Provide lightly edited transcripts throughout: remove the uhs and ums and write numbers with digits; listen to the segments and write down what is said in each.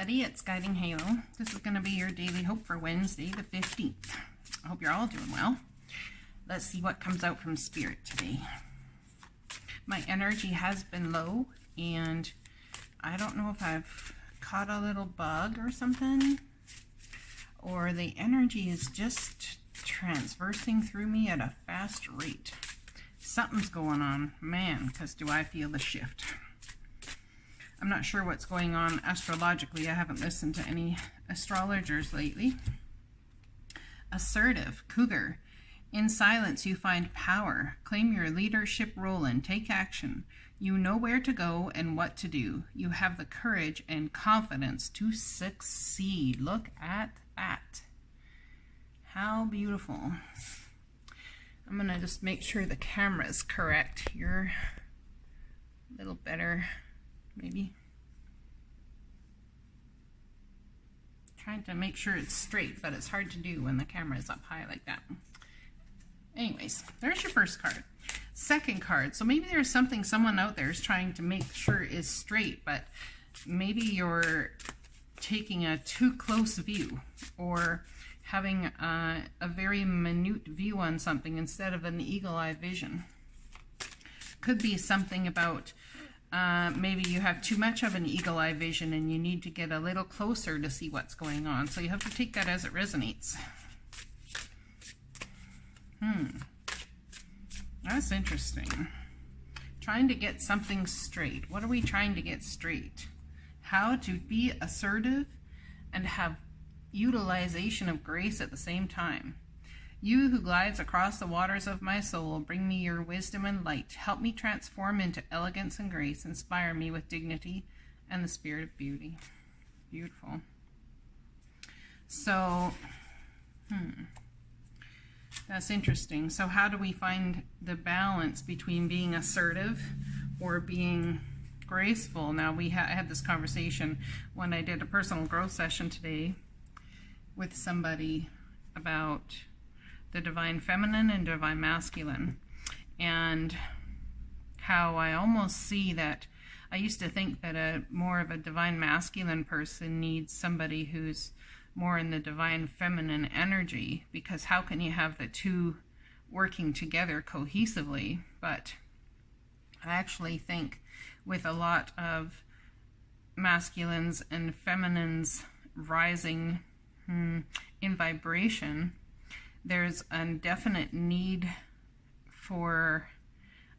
everybody. It's Guiding Halo. This is going to be your daily hope for Wednesday, the 15th. I hope you're all doing well. Let's see what comes out from Spirit today. My energy has been low, and I don't know if I've caught a little bug or something, or the energy is just transversing through me at a fast rate. Something's going on, man, because do I feel the shift. I'm not sure what's going on astrologically. I haven't listened to any astrologers lately. Assertive, Cougar. In silence you find power. Claim your leadership role and take action. You know where to go and what to do. You have the courage and confidence to succeed. Look at that. How beautiful. I'm going to just make sure the camera is correct here. A little better, maybe. Trying to make sure it's straight, but it's hard to do when the camera is up high like that. Anyways, there's your first card. Second card. So maybe there's something someone out there is trying to make sure is straight, but maybe you're taking a too close view, or having a very minute view on something instead of an eagle-eye vision. Could be something about maybe you have too much of an eagle-eye vision and you need to get a little closer to see what's going on. So you have to take that as it resonates. That's interesting. Trying to get something straight. What are we trying to get straight? How to be assertive and have utilization of grace at the same time. You who glides across the waters of my soul, bring me your wisdom and light. Help me transform into elegance and grace. Inspire me with dignity and the spirit of beauty. Beautiful. So, that's interesting. So how do we find the balance between being assertive or being graceful? Now, I had this conversation when I did a personal growth session today with somebody about the divine feminine and divine masculine, and how I almost see that I used to think that more of a divine masculine person needs somebody who's more in the divine feminine energy, because how can you have the two working together cohesively? But I actually think with a lot of masculines and feminines rising in vibration, there's a definite need for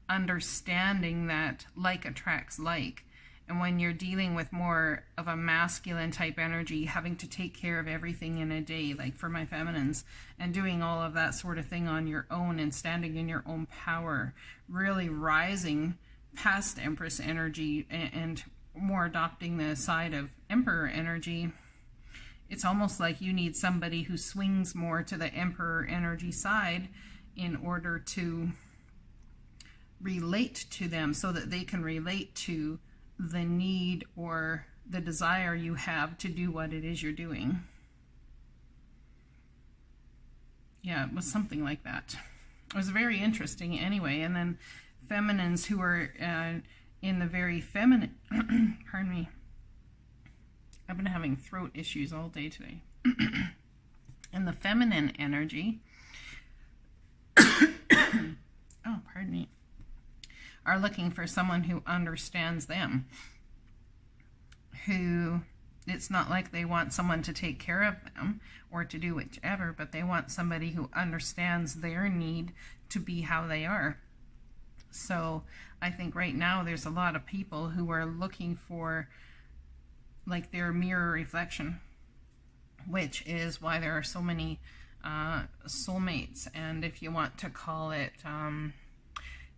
understanding that like attracts like. And when you're dealing with more of a masculine type energy, having to take care of everything in a day, like for my feminines, and doing all of that sort of thing on your own and standing in your own power, really rising past Empress energy and more adopting the side of Emperor energy, it's almost like you need somebody who swings more to the Emperor energy side in order to relate to them, so that they can relate to the need or the desire you have to do what it is you're doing. Yeah, it was something like that. It was very interesting anyway. And then feminines who are in the very feminine, pardon me, I've been having throat issues all day today. And the feminine energy, oh, pardon me, are looking for someone who understands them. Who, it's not like they want someone to take care of them or to do whichever, but they want somebody who understands their need to be how they are. So I think right now there's a lot of people who are looking for like their mirror reflection, which is why there are so many soulmates, and if you want to call it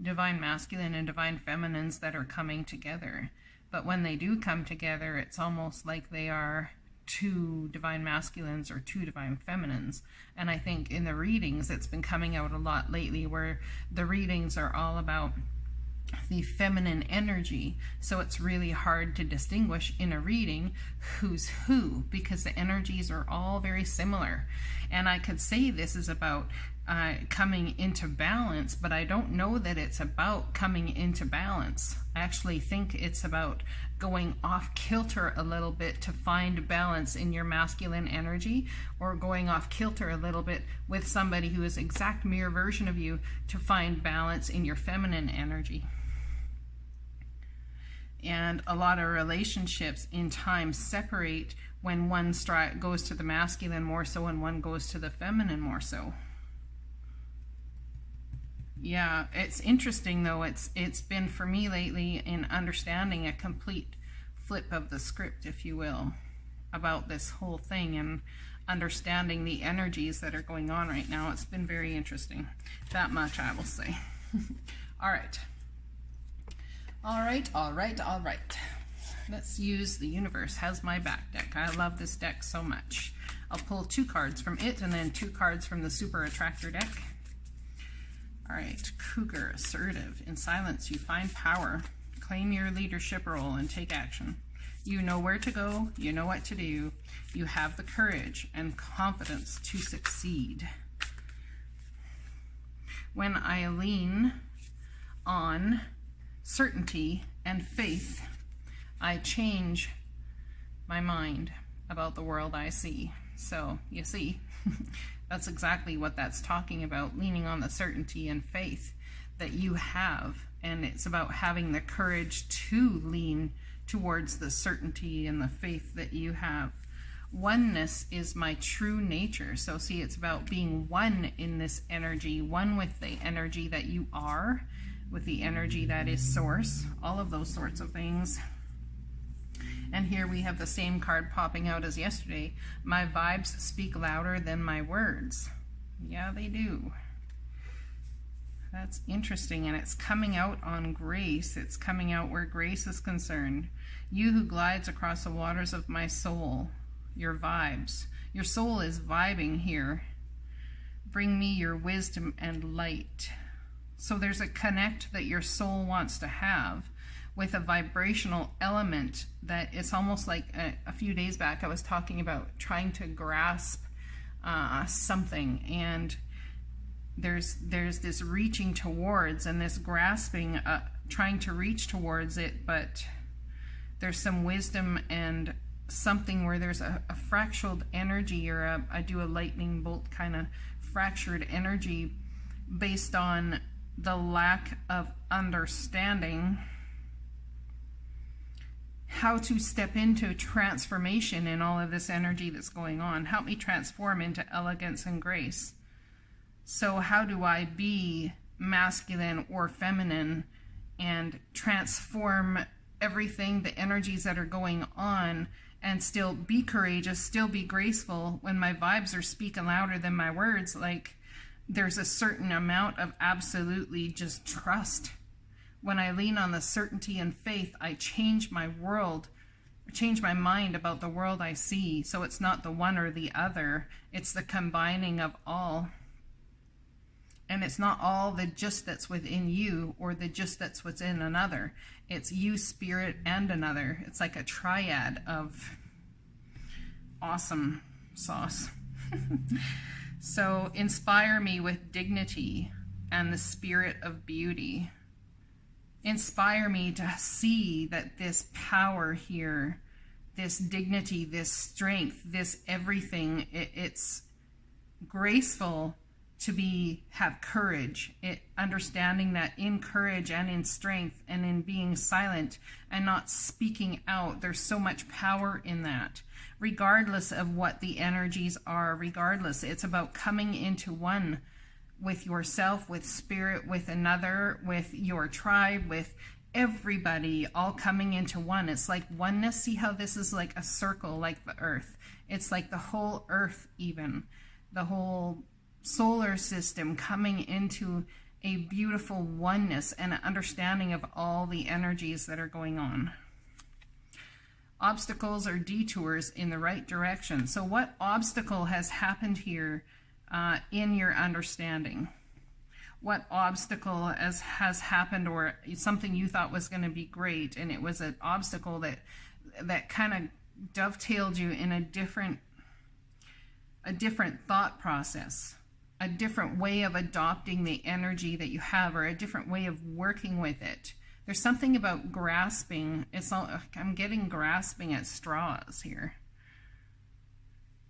divine masculine and divine feminines that are coming together. But when they do come together, it's almost like they are two divine masculines or two divine feminines. And I think in the readings, it's been coming out a lot lately, where the readings are all about the feminine energy. So it's really hard to distinguish in a reading who's who, because the energies are all very similar. And I could say this is about coming into balance, but I don't know that it's about coming into balance. I actually think it's about going off kilter a little bit to find balance in your masculine energy, or going off kilter a little bit with somebody who is exact mirror version of you to find balance in your feminine energy. And a lot of relationships in time separate when one goes to the masculine more so and one goes to the feminine more so. Yeah, it's interesting though. It's been for me lately in understanding a complete flip of the script, if you will, about this whole thing and understanding the energies that are going on right now. It's been very interesting. That much I will say. All right. All right. Let's use the Universe Has My Back deck. I love this deck so much. I'll pull 2 cards from it and then 2 cards from the Super Attractor deck. All right, Cougar, assertive. In silence, you find power. Claim your leadership role and take action. You know where to go. You know what to do. You have the courage and confidence to succeed. When I lean on certainty and faith, I change my mind about the world I see. So, you see, that's exactly what that's talking about, leaning on the certainty and faith that you have. And it's about having the courage to lean towards the certainty and the faith that you have. Oneness is my true nature. So see, it's about being one in this energy, one with the energy that you are, with the energy that is source, all of those sorts of things. And here we have the same card popping out as yesterday. My vibes speak louder than my words. Yeah, they do. That's interesting, and it's coming out on grace. It's coming out where grace is concerned. You who glides across the waters of my soul, your vibes. Your soul is vibing here. Bring me your wisdom and light. So there's a connect that your soul wants to have with a vibrational element that it's almost like a few days back I was talking about trying to grasp something, and there's this reaching towards and this grasping, trying to reach towards it, but there's some wisdom and something where there's a fractured energy, or I do a lightning bolt kind of fractured energy based on the lack of understanding how to step into transformation in all of this energy that's going on. Help me transform into elegance and grace. So how do I be masculine or feminine and transform everything, the energies that are going on, and still be courageous, still be graceful when my vibes are speaking louder than my words? Like, there's a certain amount of absolutely just trust. When I lean on the certainty and faith, I change my world, change my mind about the world I see. So it's not the one or the other, it's the combining of all. And it's not all the just that's within you or the just that's within another. It's you, spirit, and another. It's like a triad of awesome sauce. So inspire me with dignity and the spirit of beauty. Inspire me to see that this power here, this dignity, this strength, this everything, it's graceful to have courage, understanding that in courage and in strength and in being silent and not speaking out, there's so much power in that. Regardless of what the energies are, regardless, it's about coming into one with yourself, with spirit, with another, with your tribe, with everybody, all coming into one. It's like oneness. See how this is like a circle, like the earth. It's like the whole earth, even the whole solar system coming into a beautiful oneness and an understanding of all the energies that are going on. Obstacles or detours in the right direction. So what obstacle has happened here in your understanding? What obstacle has happened, or something you thought was going to be great and it was an obstacle that kind of dovetailed you in a different thought process, a different way of adopting the energy that you have, or a different way of working with it. There's something about grasping. I'm getting grasping at straws here.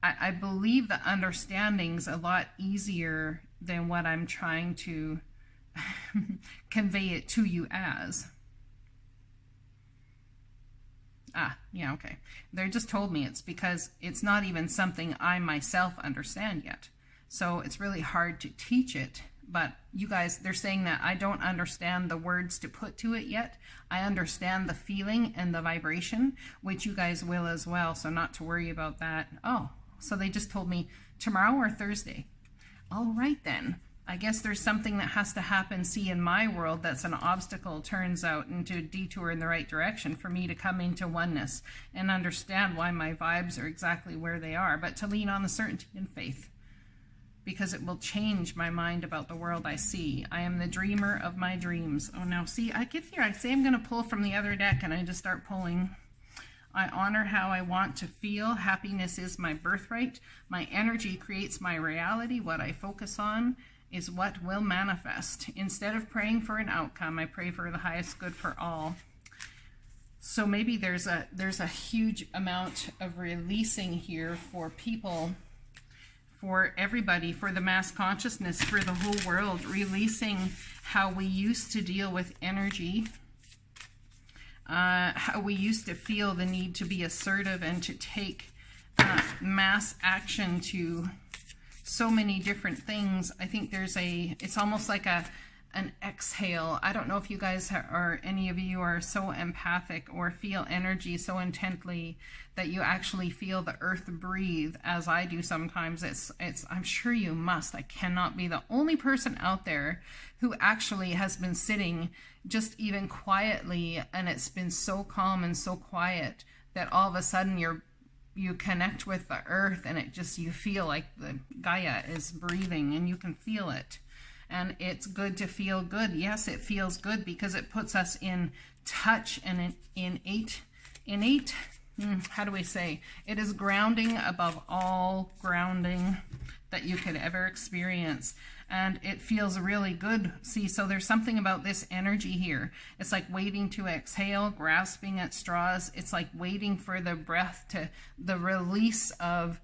I believe the understanding's a lot easier than what I'm trying to convey it to you as. Yeah, okay. They just told me it's because it's not even something I myself understand yet. So it's really hard to teach it. But you guys, they're saying that I don't understand the words to put to it yet. I understand the feeling and the vibration, which you guys will as well. So not to worry about that. Oh, so they just told me tomorrow or Thursday. All right then. I guess there's something that has to happen, see, in my world that's an obstacle, turns out, into a detour in the right direction for me to come into oneness and understand why my vibes are exactly where they are, but to lean on the certainty and faith, because it will change my mind about the world I see. I am the dreamer of my dreams. Oh, now see, I get here, I say I'm going to pull from the other deck, and I just start pulling. I honor how I want to feel. Happiness is my birthright. My energy creates my reality. What I focus on is what will manifest. Instead of praying for an outcome, I pray for the highest good for all. So maybe there's a huge amount of releasing here for people, for everybody, for the mass consciousness, for the whole world, releasing how we used to deal with energy, how we used to feel the need to be assertive and to take mass action to so many different things. I think it's almost like an exhale. I don't know if you guys or any of you are so empathic or feel energy so intently that you actually feel the earth breathe as I do sometimes. I'm sure you must. I cannot be the only person out there who actually has been sitting just even quietly, and it's been so calm and so quiet that all of a sudden you connect with the earth, and you feel like the Gaia is breathing, and you can feel it. And it's good to feel good. Yes, it feels good because it puts us in touch and innate, how do we say? It is grounding above all grounding that you could ever experience. And it feels really good. See, so there's something about this energy here. It's like waiting to exhale, grasping at straws. It's like waiting for the breath the release of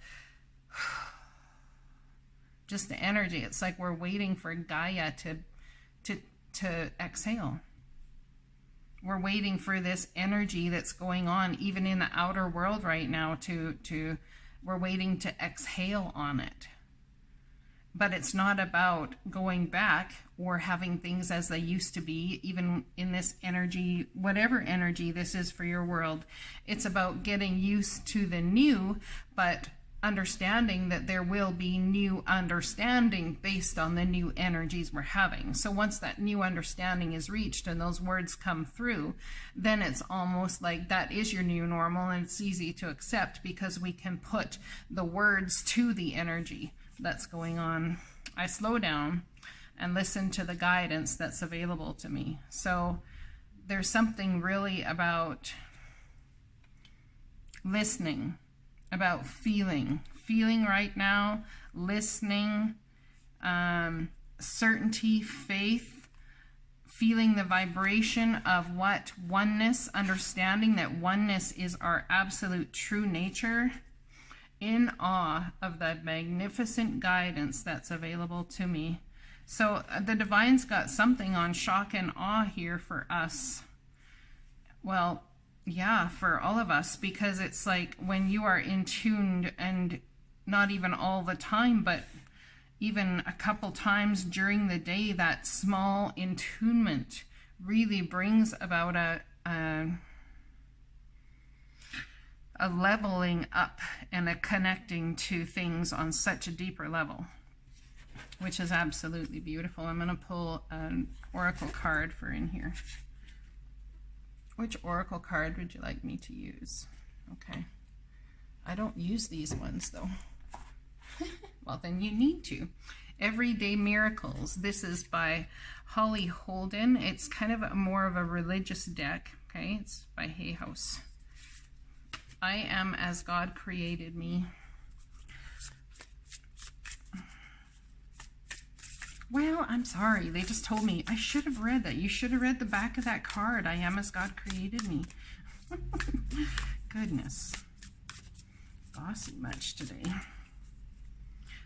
just the energy. It's like we're waiting for Gaia to exhale. We're waiting for this energy that's going on even in the outer world right now we're waiting to exhale on it. But it's not about going back or having things as they used to be, even in this energy, whatever energy this is for your world. It's about getting used to the new, but understanding that there will be new understanding based on the new energies we're having. So once that new understanding is reached and those words come through, then it's almost like that is your new normal, and it's easy to accept because we can put the words to the energy that's going on. I slow down and listen to the guidance that's available to me. So there's something really about listening, about feeling right now, listening, certainty, faith, feeling the vibration of what oneness, understanding that oneness is our absolute true nature, in awe of the magnificent guidance that's available to me. So the Divine's got something on shock and awe here for us. Well, yeah, for all of us, because it's like when you are in tuned, and not even all the time, but even a couple times during the day, that small attunement really brings about a leveling up and a connecting to things on such a deeper level, which is absolutely beautiful. I'm going to pull an oracle card for in here. Which oracle card would you like me to use? Okay. I don't use these ones though. Well, then you need to. Everyday Miracles. This is by Holly Holden. It's kind of more of a religious deck. Okay, it's by Hay House. I am as God created me. Well, I'm sorry. They just told me I should have read that. You should have read the back of that card. I am as God created me. Goodness. Bossy much today.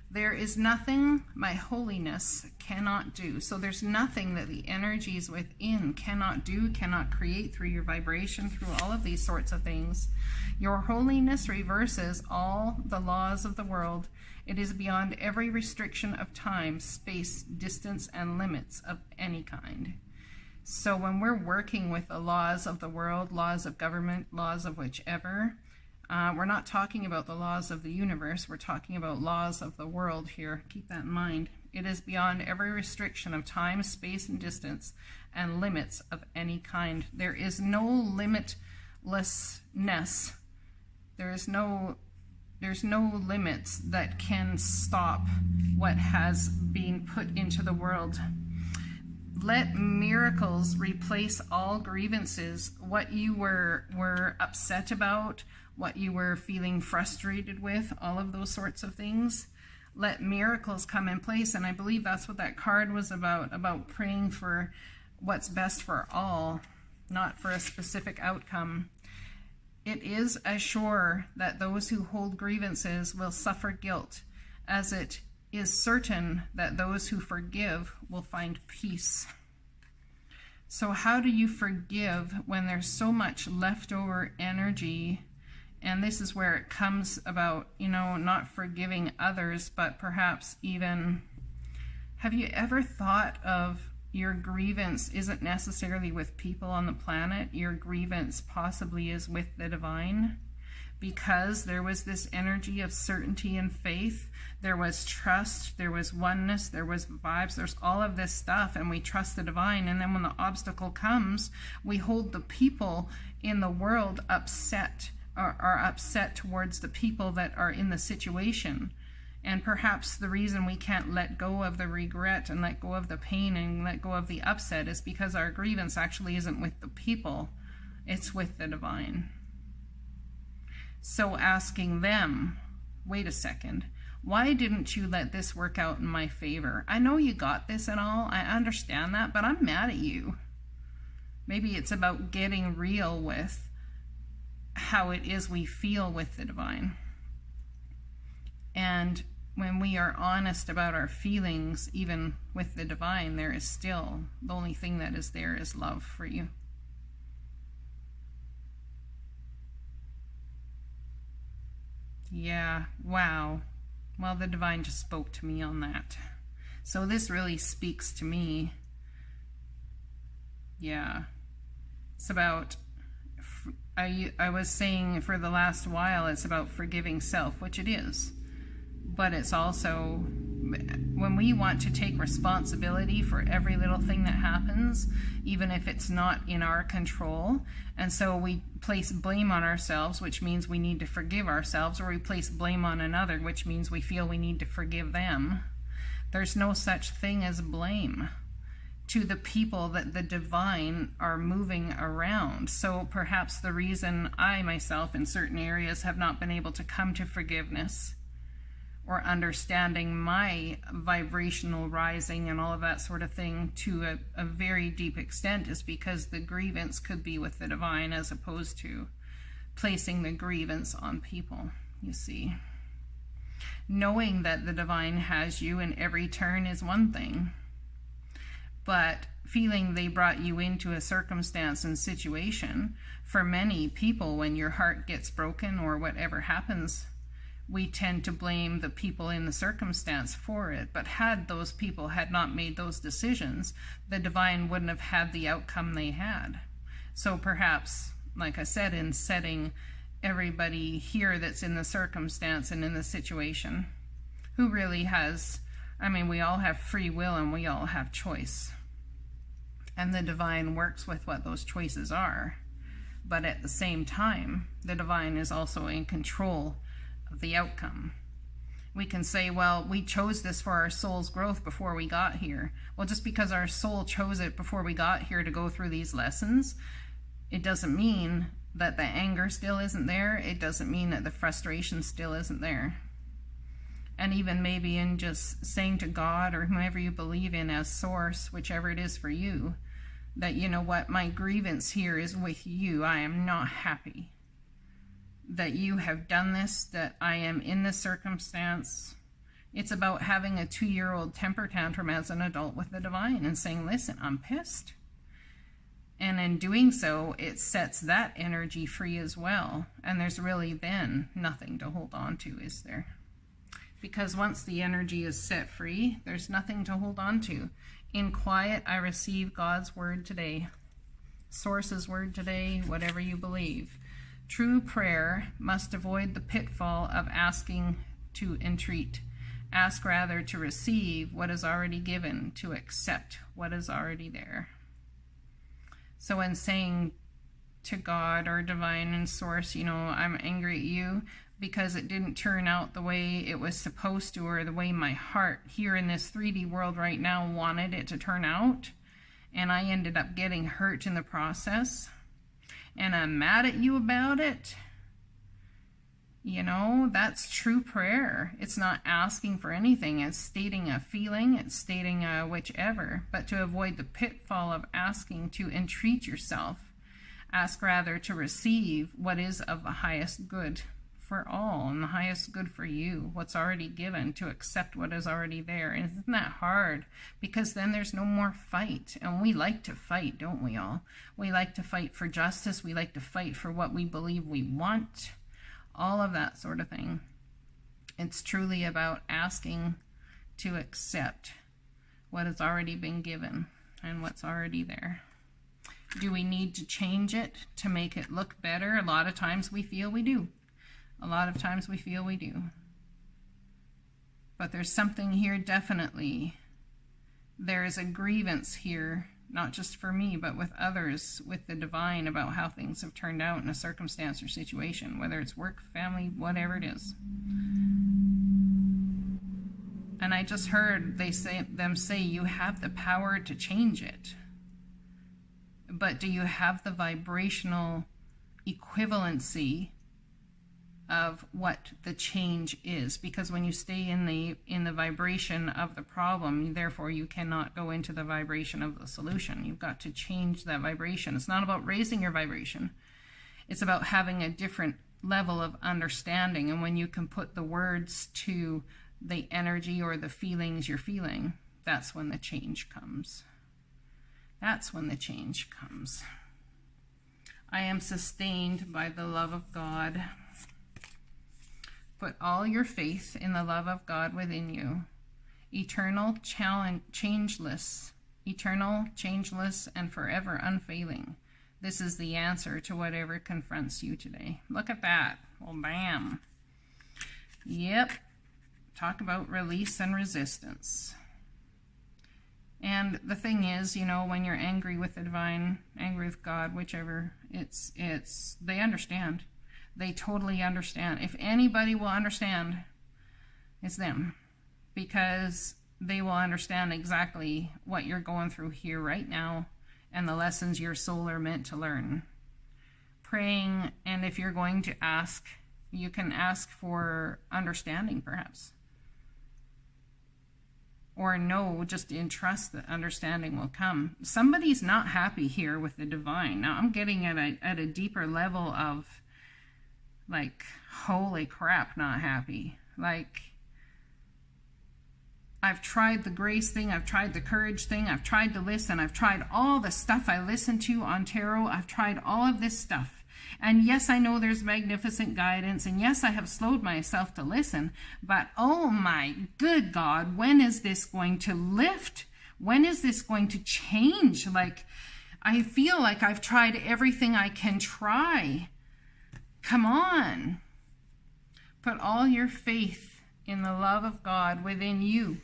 There is nothing my holiness cannot do. So there's nothing that the energies within cannot do, cannot create through your vibration, through all of these sorts of things. Your holiness reverses all the laws of the world. It is beyond every restriction of time, space, distance, and limits of any kind. So when we're working with the laws of the world, laws of government, laws of whichever, we're not talking about the laws of the universe. We're talking about laws of the world here. Keep that in mind. It is beyond every restriction of time, space, and distance, and limits of any kind. There is no limitlessness. There's no limits that can stop what has been put into the world. Let miracles replace all grievances. What you were upset about, what you were feeling frustrated with, all of those sorts of things. Let miracles come in place. And I believe that's what that card was about praying for what's best for all, not for a specific outcome. It is as sure that those who hold grievances will suffer guilt, as it is certain that those who forgive will find peace. So how do you forgive when there's so much leftover energy? And this is where it comes about, not forgiving others, but perhaps even, have you ever thought of your grievance isn't necessarily with people on the planet? Your grievance possibly is with the divine, because there was this energy of certainty and faith. There was trust, there was oneness, there was vibes, there's all of this stuff, and we trust the divine. And then when the obstacle comes, we hold the people in the world upset, or are upset towards the people that are in the situation. And perhaps the reason we can't let go of the regret and let go of the pain and let go of the upset is because our grievance actually isn't with the people, it's with the divine. So asking them, wait a second, why didn't you let this work out in my favor? I know you got this and all, I understand that, but I'm mad at you. Maybe it's about getting real with how it is we feel with the divine. And when we are honest about our feelings, even with the divine, there is still, the only thing that is there is love for you. Yeah, wow. Well, the divine just spoke to me on that. So this really speaks to me. Yeah. It's about, I was saying for the last while, it's about forgiving self, which it is. But it's also, when we want to take responsibility for every little thing that happens, even if it's not in our control, and so we place blame on ourselves, which means we need to forgive ourselves, or we place blame on another, which means we feel we need to forgive them. There's no such thing as blame to the people that the divine are moving around. So perhaps the reason I myself in certain areas have not been able to come to forgiveness or understanding my vibrational rising and all of that sort of thing to a very deep extent is because the grievance could be with the divine as opposed to placing the grievance on people, you see. Knowing that the divine has you in every turn is one thing, but feeling they brought you into a circumstance and situation, for many people when your heart gets broken or whatever happens, we tend to blame the people in the circumstance for it. But had those people had not made those decisions, the divine wouldn't have had the outcome they had. So perhaps, like I said, in setting everybody here that's in the circumstance and in the situation, who really has, we all have free will and we all have choice. And the divine works with what those choices are. But at the same time, the divine is also in control of the outcome. We can say, well, we chose this for our soul's growth before we got here. Well, just because our soul chose it before we got here to go through these lessons, it doesn't mean that the anger still isn't there. It doesn't mean that the frustration still isn't there. And even maybe in just saying to God or whomever you believe in as source, whichever it is for you, that, you know what, my grievance here is with you. I am not happy that you have done this, that I am in this circumstance. It's about having a 2-year-old temper tantrum as an adult with the divine and saying, listen, I'm pissed. And in doing so, it sets that energy free as well. And there's really then nothing to hold on to, is there? Because once the energy is set free, there's nothing to hold on to. In quiet, I receive God's word today. Source's word today, whatever you believe. True prayer must avoid the pitfall of asking to entreat. Ask rather to receive what is already given, to accept what is already there. So in saying to God or divine and source, you know, I'm angry at you because it didn't turn out the way it was supposed to, or the way my heart here in this 3D world right now wanted it to turn out, and I ended up getting hurt in the process, and I'm mad at you about it. You know, that's true prayer. It's not asking for anything. It's stating a feeling. It's stating a whichever. But to avoid the pitfall of asking to entreat yourself, ask rather to receive what is of the highest good for all and the highest good for you, what's already given, to accept what is already there. And isn't that hard? Because then there's no more fight. And we like to fight, don't we all? We like to fight for justice. We like to fight for what we believe we want. All of that sort of thing. It's truly about asking to accept what has already been given and what's already there. Do we need to change it to make it look better? A lot of times we feel we do. A lot of times we feel we do. But there's something here definitely. There is a grievance here, not just for me, but with others, with the divine, about how things have turned out in a circumstance or situation, whether it's work, family, whatever it is. And I just heard them say, you have the power to change it. But do you have the vibrational equivalency of what the change is? Because when you stay in the vibration of the problem, therefore you cannot go into the vibration of the solution. You've got to change that vibration. It's not about raising your vibration. It's about having a different level of understanding. And when you can put the words to the energy or the feelings you're feeling, that's when the change comes. That's when the change comes. I am sustained by the love of God. Put all your faith in the love of God within you. Eternal, changeless, and forever unfailing. This is the answer to whatever confronts you today. Look at that. Well, bam. Yep. Talk about release and resistance. And the thing is, you know, when you're angry with the divine, angry with God, whichever, they understand. They totally understand. If anybody will understand, it's them. Because they will understand exactly what you're going through here right now and the lessons your soul are meant to learn. Praying, and if you're going to ask, you can ask for understanding perhaps. Or no, just in trust that understanding will come. Somebody's not happy here with the divine. Now I'm getting at a deeper level of, like, holy crap, not happy. Like, I've tried the grace thing, I've tried the courage thing, I've tried to listen, I've tried all the stuff I listen to on tarot, I've tried all of this stuff. And yes, I know there's magnificent guidance, and yes, I have slowed myself to listen, but oh my good God, when is this going to lift? When is this going to change? Like, I feel like I've tried everything I can try. Come on. Put all your faith in the love of God within you,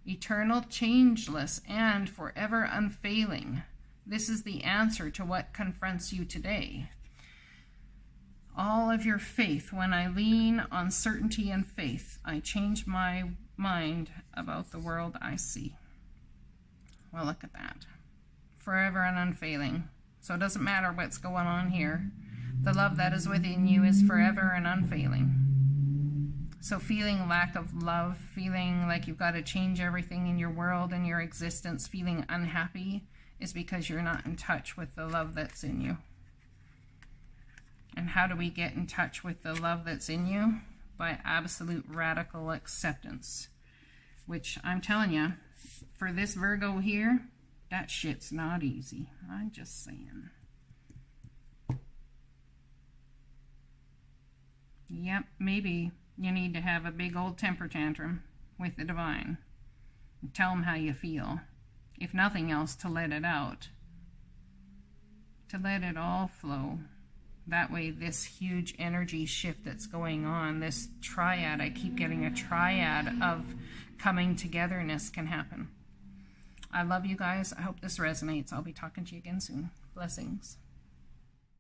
eternal, changeless, and forever unfailing. This is the answer to what confronts you today. All of your faith. When I lean on certainty and faith, I change my mind about the world I see. Well, look at that. Forever and unfailing. So it doesn't matter what's going on here. The love that is within you is forever and unfailing. So feeling lack of love, feeling like you've got to change everything in your world and your existence, feeling unhappy, is because you're not in touch with the love that's in you. And how do we get in touch with the love that's in you? By absolute radical acceptance. Which, I'm telling you, for this Virgo here, that shit's not easy. I'm just saying. Yep, maybe you need to have a big old temper tantrum with the divine. And tell them how you feel. If nothing else, to let it out. To let it all flow. That way, this huge energy shift that's going on, this triad, I keep getting a triad of coming togetherness can happen. I love you guys. I hope this resonates. I'll be talking to you again soon. Blessings.